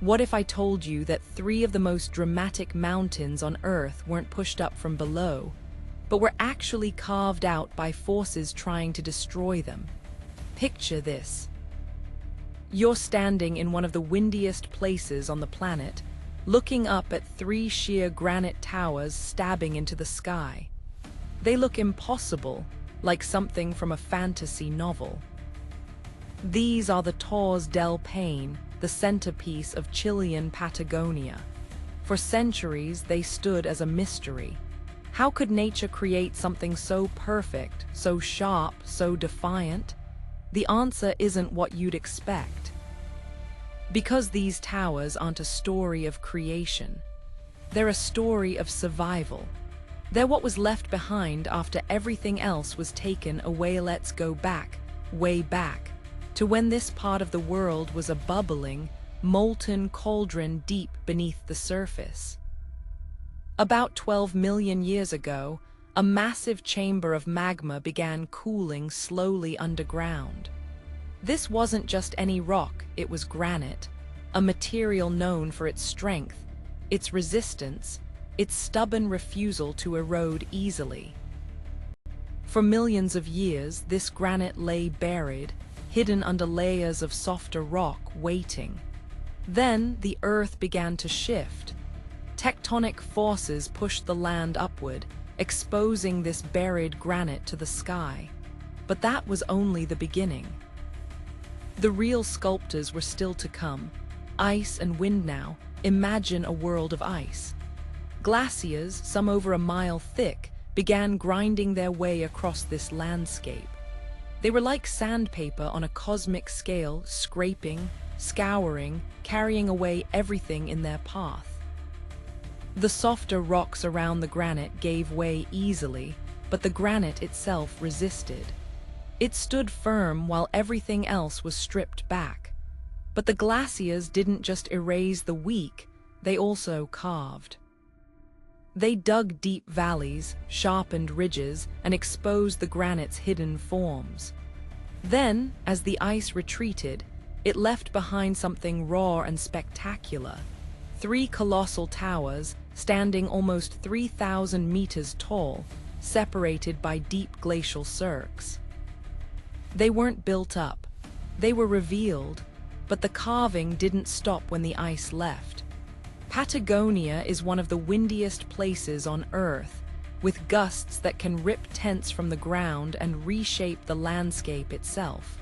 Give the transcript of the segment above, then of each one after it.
What if I told you that three of the most dramatic mountains on Earth weren't pushed up from below, but were actually carved out by forces trying to destroy them? Picture this. You're standing in one of the windiest places on the planet, looking up at three sheer granite towers stabbing into the sky. They look impossible, like something from a fantasy novel. These are the Torres del Paine, the centerpiece of Chilean Patagonia. For centuries, they stood as a mystery. How could nature create something so perfect, so sharp, so defiant? The answer isn't what you'd expect. Because these towers aren't a story of creation. They're a story of survival. They're what was left behind after everything else was taken away. Let's go back, way back, to when this part of the world was a bubbling, molten cauldron deep beneath the surface. About 12 million years ago, a massive chamber of magma began cooling slowly underground. This wasn't just any rock, it was granite, a material known for its strength, its resistance, its stubborn refusal to erode easily. For millions of years, this granite lay buried, hidden under layers of softer rock, waiting. Then the earth began to shift. Tectonic forces pushed the land upward, exposing this buried granite to the sky. But that was only the beginning. The real sculptors were still to come. Ice and wind now. Imagine a world of ice. Glaciers, some over a mile thick, began grinding their way across this landscape. They were like sandpaper on a cosmic scale, scraping, scouring, carrying away everything in their path. The softer rocks around the granite gave way easily, but the granite itself resisted. It stood firm while everything else was stripped back. But the glaciers didn't just erase the weak, they also carved. They dug deep valleys, sharpened ridges, and exposed the granite's hidden forms. Then, as the ice retreated, it left behind something raw and spectacular. Three colossal towers, standing almost 3,000 meters tall, separated by deep glacial cirques. They weren't built up, they were revealed, but the carving didn't stop when the ice left. Patagonia is one of the windiest places on Earth, with gusts that can rip tents from the ground and reshape the landscape itself.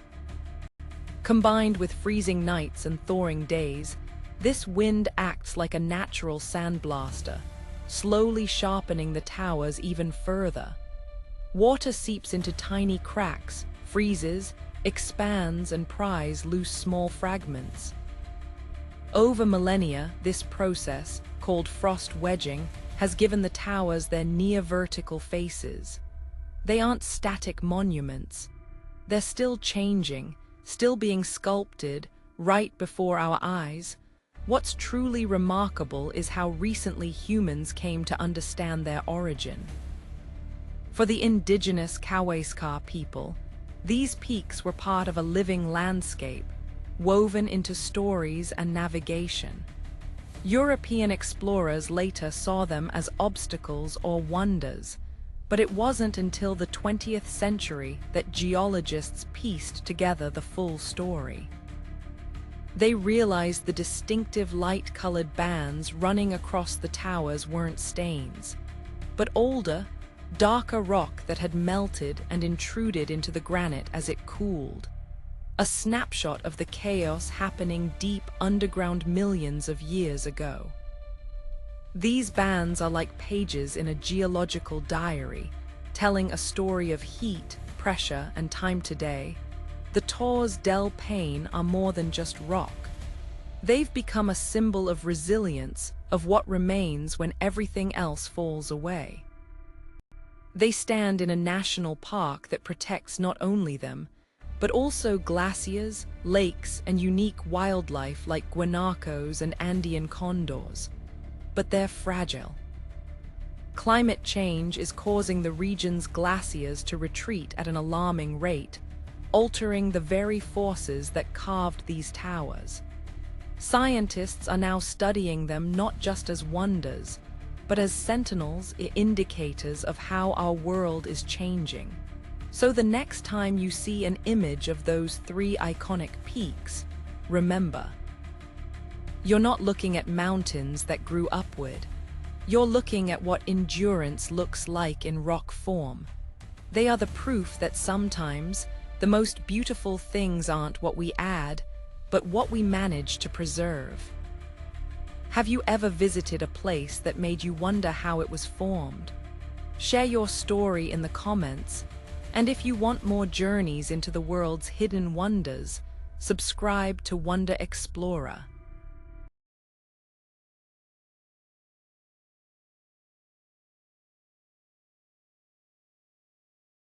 Combined with freezing nights and thawing days, this wind acts like a natural sandblaster, slowly sharpening the towers even further. Water seeps into tiny cracks, freezes, expands, and pries loose small fragments. Over millennia, this process, called frost wedging, has given the towers their near-vertical faces. They aren't static monuments. They're still changing, still being sculpted, right before our eyes. What's truly remarkable is how recently humans came to understand their origin. For the indigenous Kawaiskar people, these peaks were part of a living landscape, woven into stories and navigation. European explorers later saw them as obstacles or wonders, but it wasn't until the 20th century that geologists pieced together the full story. They realized the distinctive light-colored bands running across the towers weren't stains, but older, darker rock that had melted and intruded into the granite as it cooled. A snapshot of the chaos happening deep underground millions of years ago. These bands are like pages in a geological diary, telling a story of heat, pressure, and time today. The Torres del Paine are more than just rock. They've become a symbol of resilience, of what remains when everything else falls away. They stand in a national park that protects not only them, but also glaciers, lakes, and unique wildlife like guanacos and Andean condors. But they're fragile. Climate change is causing the region's glaciers to retreat at an alarming rate, altering the very forces that carved these towers. Scientists are now studying them not just as wonders, but as sentinels, indicators of how our world is changing. So the next time you see an image of those three iconic peaks, remember, you're not looking at mountains that grew upward. You're looking at what endurance looks like in rock form. They are the proof that sometimes the most beautiful things aren't what we add, but what we manage to preserve. Have you ever visited a place that made you wonder how it was formed? Share your story in the comments, and if you want more journeys into the world's hidden wonders, subscribe to Wonder Explorer.